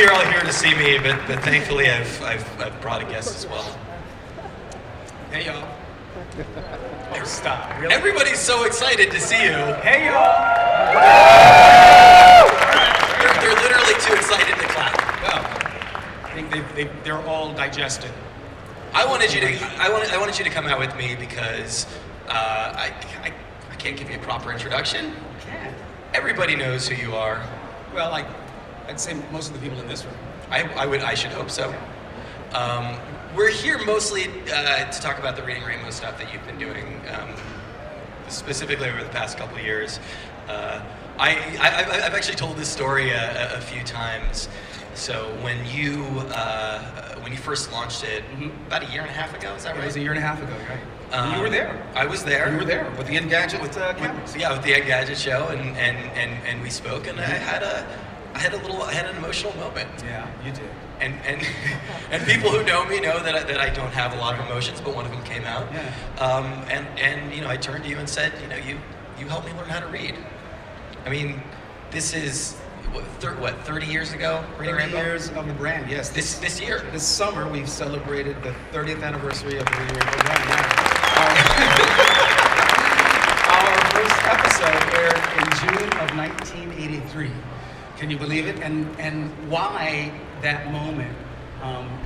you're all here to see me, but thankfully I've brought a guest as well. Hey y'all. Oh, stop. Really? Everybody's so excited to see you. Hey y'all. They're literally too excited to clap. Well, I think they're all digested. I wanted you to come out with me because I can't give you a proper introduction. You can. Everybody knows who you are. Well, I'd say most of the people in this room. I should hope so. We're here mostly to talk about the Reading Rainbow stuff that you've been doing, specifically over the past couple of years. I've actually told this story a few times. So when you first launched it, about a year and a half ago, is that right? It was a year and a half ago, right? You were there. I was there. You were there with the Engadget cameras. Yeah, with the Engadget show, and we spoke, and I had an emotional moment. Yeah, you did. And people who know me know that I don't have a lot of emotions, but one of them came out. Yeah. And you know, I turned to you and said, you know, you helped me learn how to read. I mean, this is what 30 years ago? Reading 30 Rainbow? years of the brand, yes. This year. This summer, we've celebrated the 30th anniversary of the Reading Rainbow brand. Our first episode aired in June of 1983. Can you believe it? And why that moment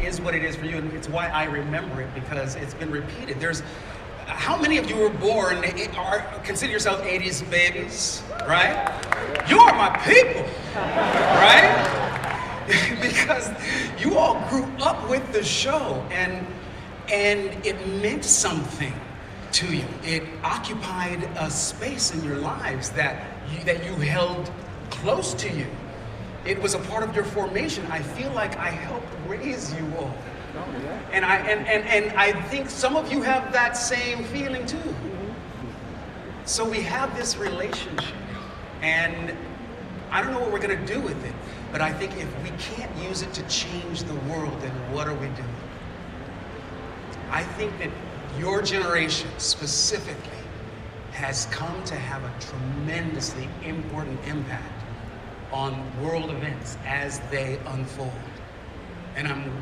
is what it is for you, and it's why I remember it, because it's been repeated. How many of you were born, consider yourself 80s babies, right? You are my people, right? Because you all grew up with the show, and it meant something to you. It occupied a space in your lives that you held close to you. It was a part of your formation. I feel like I helped raise you all. And I think some of you have that same feeling too. So we have this relationship, and I don't know what we're gonna do with it, but I think if we can't use it to change the world, then what are we doing? I think that your generation specifically has come to have a tremendously important impact on world events as they unfold. And I'm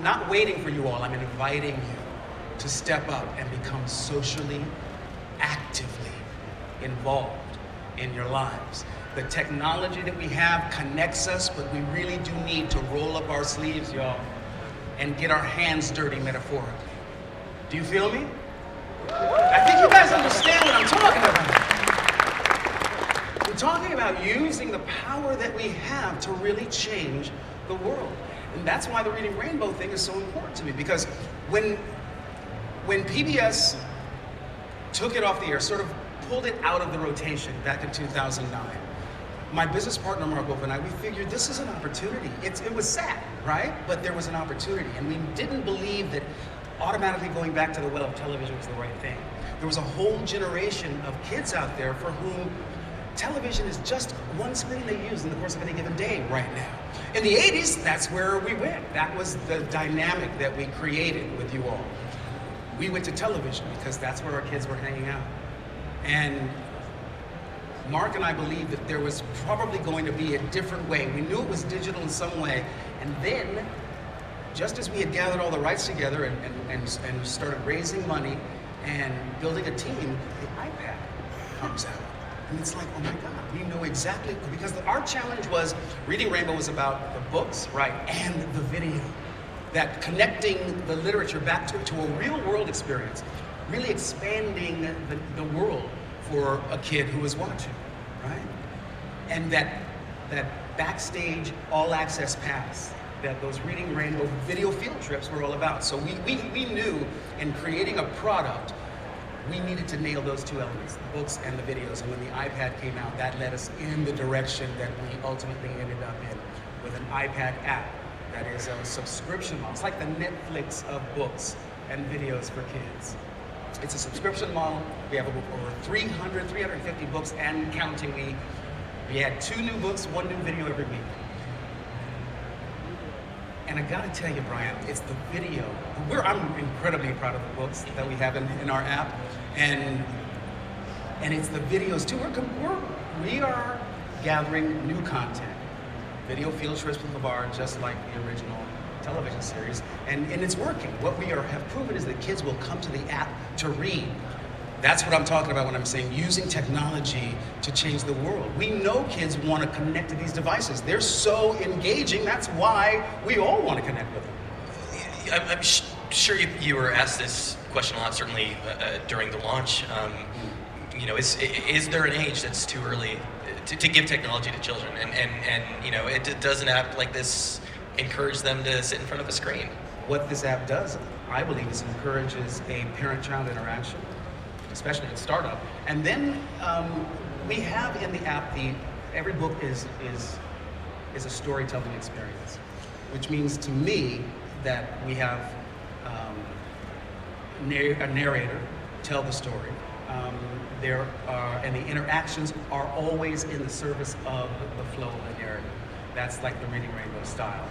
not waiting for you all, I'm inviting you to step up and become socially, actively involved in your lives. The technology that we have connects us, but we really do need to roll up our sleeves, y'all, and get our hands dirty metaphorically. Do you feel me? I think you guys understand what I'm talking about. We're talking about using the power that we have to really change the world. And that's why the Reading Rainbow thing is so important to me, because when PBS took it off the air, sort of pulled it out of the rotation back in 2009, my business partner Mark Wolf and I, we figured this is an opportunity. It was sad, right? But there was an opportunity, and we didn't believe that automatically going back to the well of television was the right thing. There was a whole generation of kids out there for whom television is just one screen they use in the course of any given day right now. In the 80s, that's where we went. That was the dynamic that we created with you all. We went to television because that's where our kids were hanging out. And Mark and I believed that there was probably going to be a different way. We knew it was digital in some way. And then, just as we had gathered all the rights together and started raising money and building a team, the iPad comes out. And it's like, oh my God, we know exactly, because our challenge was, Reading Rainbow was about the books, right, and the video. That connecting the literature back to a real world experience, really expanding the world for a kid who was watching, right? And that backstage all access pass that those Reading Rainbow video field trips were all about. So we knew in creating a product, we needed to nail those two elements, the books and the videos. And when the iPad came out, that led us in the direction that we ultimately ended up in, with an iPad app that is a subscription model. It's like the Netflix of books and videos for kids. It's a subscription model. We have over 350 books and counting. We had 2 new books, 1 new video every week. And I gotta tell you, Brian, it's the video. I'm incredibly proud of the books that we have in our app, and it's the videos too. We are gathering new content video field trips with LeVar, just like the original television series, and it's working. What we have proven is that kids will come to the app to read. That's what I'm talking about when I'm saying using technology to change the world. We know kids want to connect to these devices. They're so engaging. That's why we all want to connect with them. I'm sure you were asked this question a lot, certainly during the launch. You know, is there an age that's too early to give technology to children? And you know, does an app like this encourage them to sit in front of a screen? What this app does, I believe, is encourages a parent-child interaction, especially at startup. And then we have in the app, every book is a storytelling experience, which means to me that we have a narrator tell the story. And the interactions are always in the service of the flow of the narrative. That's like the Reading Rainbow style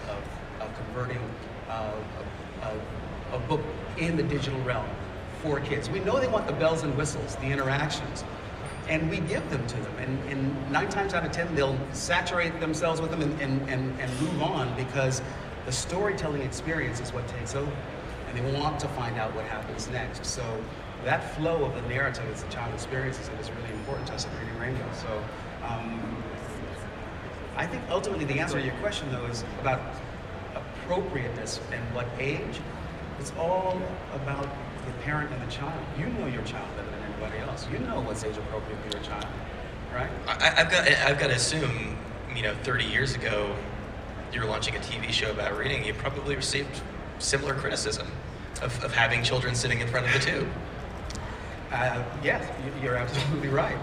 of converting a book in the digital realm for kids. We know they want the bells and whistles, the interactions, and we give them to them. And 9 times out of 10, they'll saturate themselves with them and move on, because the storytelling experience is what takes over. And they want to find out what happens next. So that flow of the narrative as the child experiences it is really important to us at Reading Rainbow. So I think ultimately the answer to your question, though, is about appropriateness and what age. It's all about the parent and the child. You know your child better than anybody else. You know what's age appropriate for your child, right? I've got to assume, you know, 30 years ago, you were launching a TV show about reading. You probably received similar criticism of having children sitting in front of the tube. Yes, you're absolutely right.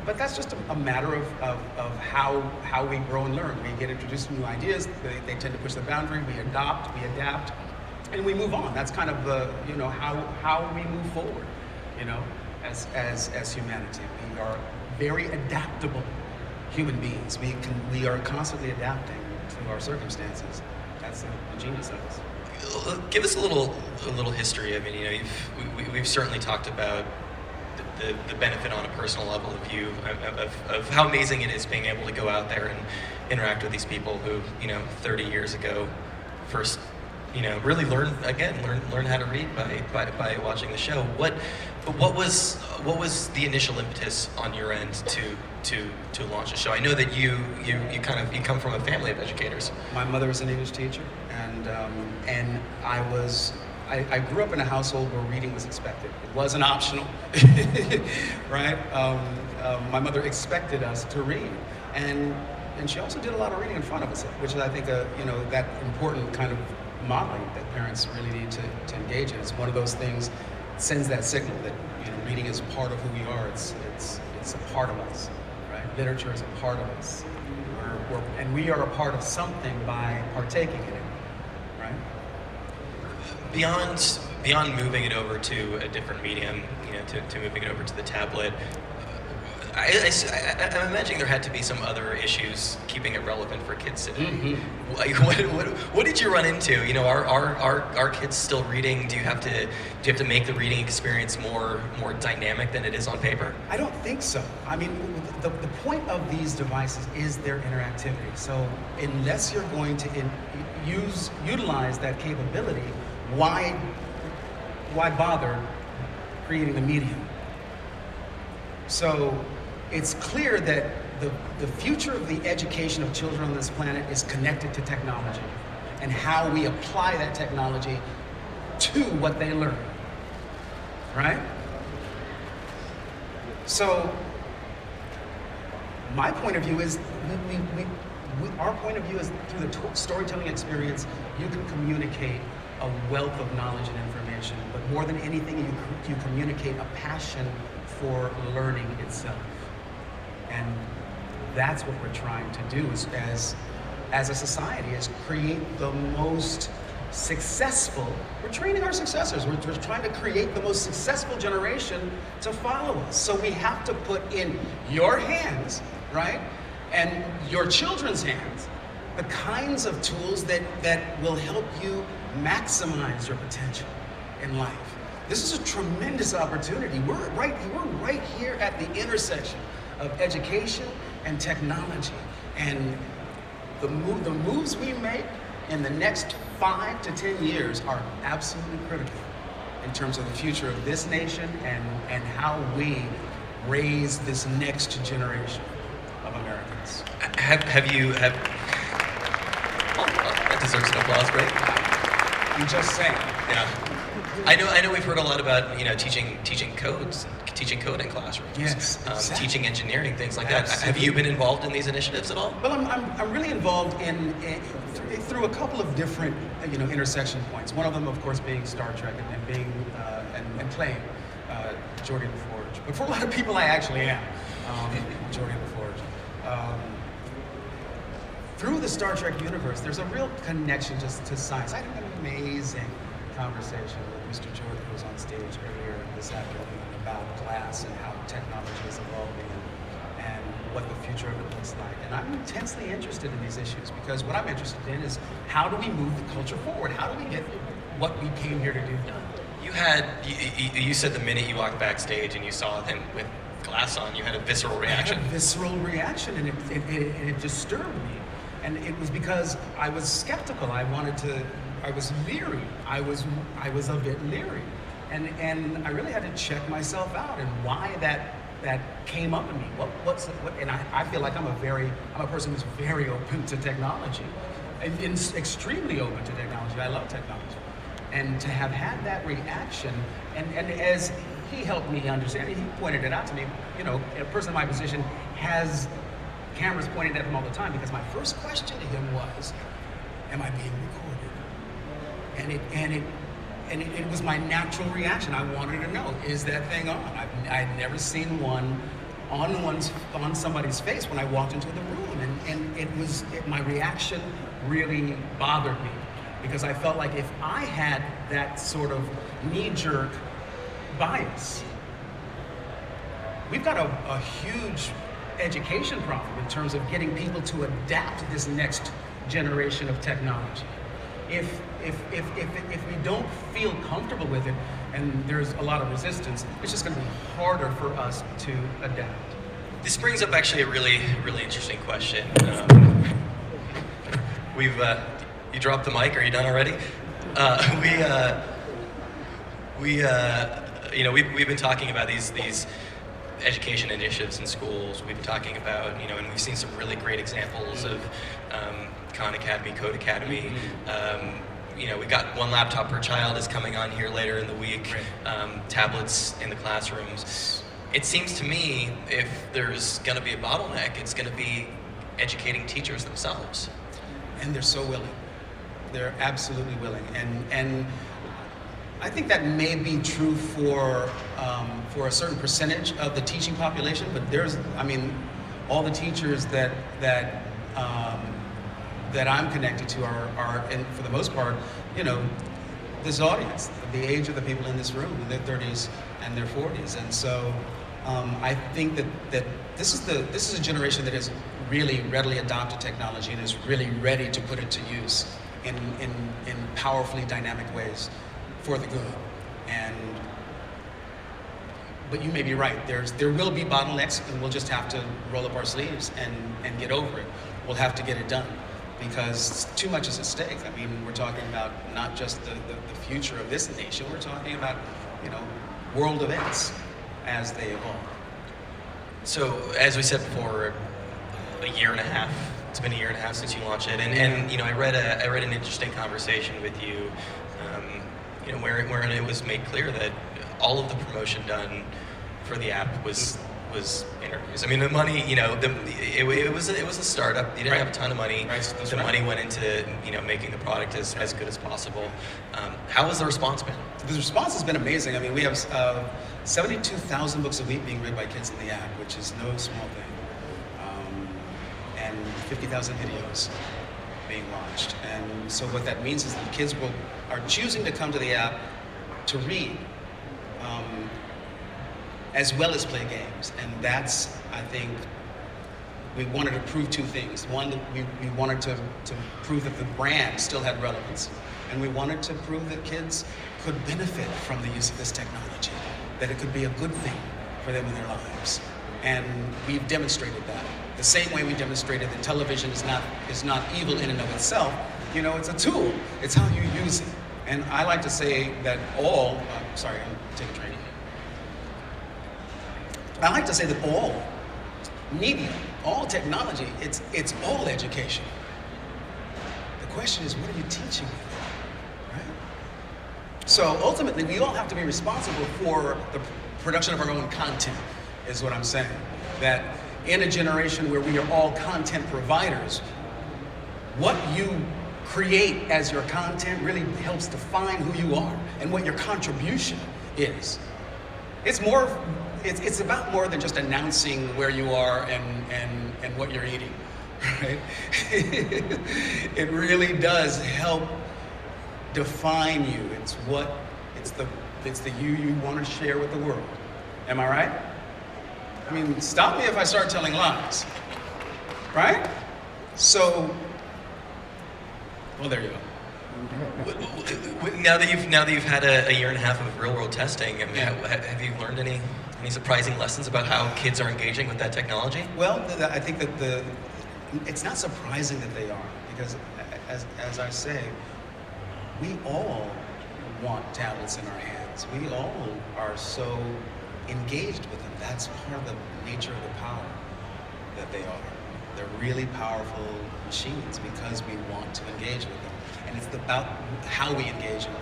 But that's just a matter of how we grow and learn. We get introduced to new ideas. They tend to push the boundary. We adopt, we adapt, and we move on. That's kind of the, you know, how we move forward, you know, as humanity. We are very adaptable human beings. We are constantly adapting to our circumstances. That's the genius of us. Give us a little history. I mean, you know, we've certainly talked about the benefit on a personal level of how amazing it is being able to go out there and interact with these people who, you know, 30 years ago first, you know, really learn how to read by watching the show. What was the initial impetus on your end to launch a show? I know that you come from a family of educators. My mother was an English teacher, and I grew up in a household where reading was expected. It wasn't optional, right? My mother expected us to read, and she also did a lot of reading in front of us, which is, I think, you know, that important kind of modeling that parents really need to engage in. It's one of those things that sends that signal that, you know, reading is part of who we are. It's a part of us, right? Literature is a part of us, and we are a part of something by partaking in it, right? Beyond moving it over to a different medium, you know, to moving it over to the tablet, I'm imagining there had to be some other issues keeping it relevant for kids today. Mm-hmm. Like, what did you run into? You know, are kids still reading? Do you have to make the reading experience more dynamic than it is on paper? I don't think so. I mean, the point of these devices is their interactivity. So unless you're going to utilize that capability, why bother creating a medium? So it's clear that the future of the education of children on this planet is connected to technology and how we apply that technology to what they learn, right? So my point of view is, our point of view is through the storytelling experience, you can communicate a wealth of knowledge and information, but more than anything, you communicate a passion for learning itself. And that's what we're trying to do as a society, is create the most successful, we're training our successors, we're trying to create the most successful generation to follow us. So we have to put in your hands, right, and your children's hands, the kinds of tools that will help you maximize your potential in life. This is a tremendous opportunity. We're right here at the intersection of education and technology. And the moves we make in the next 5 to 10 years are absolutely critical in terms of the future of this nation and how we raise this next generation of Americans. Well, that deserves an applause break. I'm just saying. Yeah. I know we've heard a lot about, teaching codes, teaching code in classrooms. Yes, exactly. Teaching engineering, things like Absolutely. that. Have you been involved in these initiatives at all? Well, I'm really involved through a couple of different intersection points. One of them, of course, being Star Trek and being and playing Geordi LaForge. But for a lot of people, I actually am Geordi LaForge. Through the Star Trek universe, there's a real connection just to science. I had an amazing conversation with Mr. Jordan, who was on stage earlier this afternoon, about class and how technology is evolving and what the future of it looks like. And I'm intensely interested in these issues because what I'm interested in is how do we move the culture forward? How do we get what we came here to do done? You said the minute you walked backstage and you saw him with glass on, you had a visceral reaction. I had a visceral reaction, and it disturbed me. And it was because I was skeptical. I was leery. I was a bit leery. And I really had to check myself out and why that came up in me. And I feel like I'm a person who's very open to technology. And extremely open to technology. I love technology. And to have had that reaction, and as he helped me understand it, he pointed it out to me, a person in my position has cameras pointed at him all the time, because my first question to him was, am I being recorded? And it was my natural reaction. I wanted to know, is that thing on? I'd never seen one on somebody's face when I walked into the room, and my reaction really bothered me, because I felt like if I had that sort of knee-jerk bias, we've got a huge education problem in terms of getting people to adapt to this next generation of technology. If we don't feel comfortable with it and there's a lot of resistance, it's just going to be harder for us to adapt. This brings up actually a really, really interesting question. You dropped the mic. Are you done already? We've been talking about these education initiatives in schools. We've been talking about, and we've seen some really great examples of Khan Academy, Code Academy. We got one laptop per child is coming on here later in the week. Tablets in the classrooms. It seems to me if there's going to be a bottleneck, it's going to be educating teachers themselves. And they're so willing. They're absolutely willing. And I think that may be true for a certain percentage of the teaching population, but all the teachers that I'm connected to are and for the most part, this audience, the age of the people in this room, in their 30s and their 40s, and so I think that this is a generation that has really readily adopted technology and is really ready to put it to use in powerfully dynamic ways for the good. But you may be right. There will be bottlenecks, and we'll just have to roll up our sleeves and get over it. We'll have to get it done because too much is at stake. We're talking about not just the future of this nation. We're talking about world events as they evolve. So as we said before, a year and a half. It's been a year and a half since you launched it, and I read an interesting conversation with you, wherein it was made clear that all of the promotion done for the app was interviews. The money, it was a startup. You didn't have a ton of money. The money went into making the product as good as possible. How has the response been? The response has been amazing. We have 72,000 books a week being read by kids in the app, which is no small thing. And 50,000 videos being watched. And so what that means is that kids are choosing to come to the app to read, as well as play games. And that's, I think, we wanted to prove two things. One, we wanted to prove that the brand still had relevance. And we wanted to prove that kids could benefit from the use of this technology, that it could be a good thing for them in their lives. And we've demonstrated that. The same way we demonstrated that television is not evil in and of itself. You know, it's a tool. It's how you use it. And I like to say that all, sorry, I'm taking training. I like to say that all media, all technology, it's all education. The question is, what are you teaching with it, right? So ultimately, we all have to be responsible for the production of our own content, is what I'm saying. That in a generation where we are all content providers, what you create as your content really helps define who you are and what your contribution is. It's about more than just announcing where you are and what you're eating, right? It really does help define you. It's the you want to share with the world. Am I right? I mean, stop me if I start telling lies, right? So, well, there you go. Now that you've had a year and a half of real world testing, I mean, have you learned any surprising lessons about how kids are engaging with that technology? Well, I think that it's not surprising that they are, because as I say, we all want tablets in our hands. We all are so engaged with them. That's part of the nature of the power that they are. They're really powerful machines because we want to engage with them. And it's about how we engage and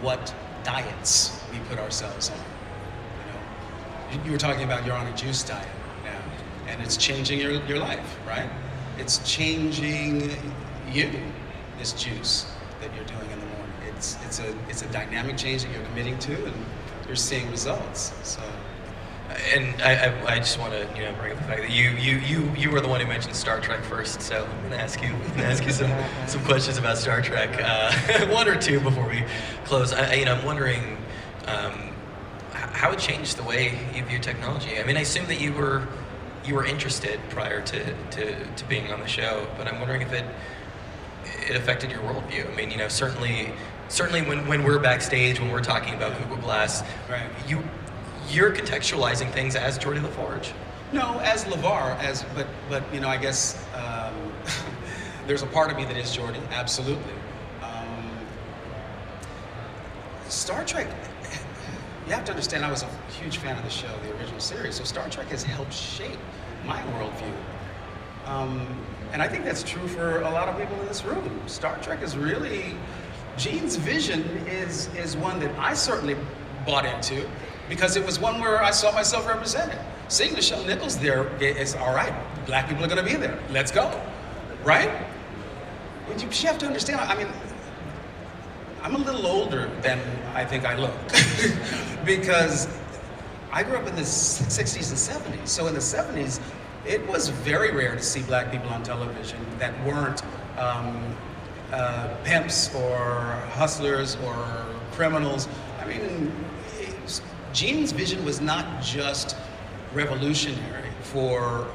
what diets we put ourselves on. You know, you were talking about you're on a juice diet now, and it's changing your life, right? It's changing you, this juice that you're doing in the morning. It's a dynamic change that you're committing to, and you're seeing results. So. And I just want to bring up the fact that you were the one who mentioned Star Trek first, so I'm going to ask you some questions about Star Trek, one or two before we close. I'm wondering how it changed the way you view technology. I mean, I assume that you were interested prior to being on the show, but I'm wondering if it affected your worldview. I mean, certainly when we're backstage, when we're talking about Google Glass, right. You're contextualizing things as Geordie LaForge. No, as LeVar, but I guess there's a part of me that is Geordie, absolutely. Star Trek, you have to understand, I was a huge fan of the show, the original series, so Star Trek has helped shape my worldview. And I think that's true for a lot of people in this room. Star Trek is really, Gene's vision is one that I certainly bought into, because it was one where I saw myself represented. Seeing Nichelle Nichols there is all right. Black people are going to be there. Let's go, right? But you have to understand. I mean, I'm a little older than I think I look, because I grew up in the 60s and 70s. So in the 70s, it was very rare to see black people on television that weren't pimps or hustlers or criminals. I mean, Gene's vision was not just revolutionary for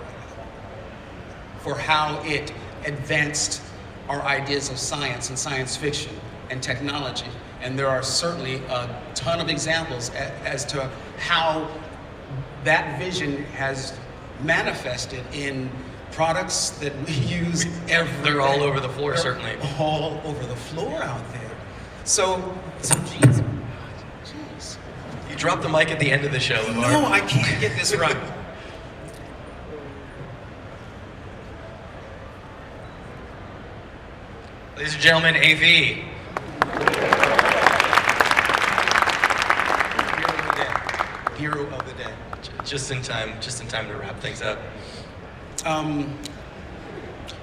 how it advanced our ideas of science and science fiction and technology. And there are certainly a ton of examples as to how that vision has manifested in products that we use every They're all over the floor, certainly. All over the floor out there. So Gene's... Drop the mic at the end of the show, LeVar. No, I can't get this right. Ladies and gentlemen, AV. Hero of the day. Just in time to wrap things up.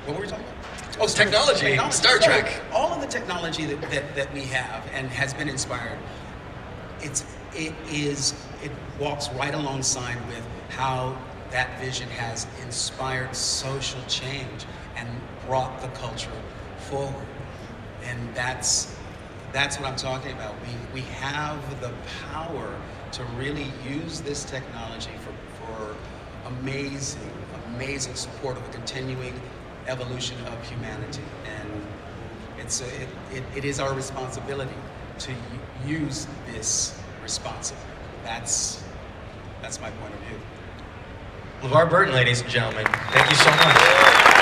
What were we talking about? Oh, technology. Star Trek. So, all of the technology that we have and has been inspired, it walks right alongside with how that vision has inspired social change and brought the culture forward. And that's what I'm talking about. We have the power to really use this technology for amazing support of a continuing evolution of humanity. And it is our responsibility to use this responsibly. That's my point of view. LeVar Burton, ladies and gentlemen. Thank you so much.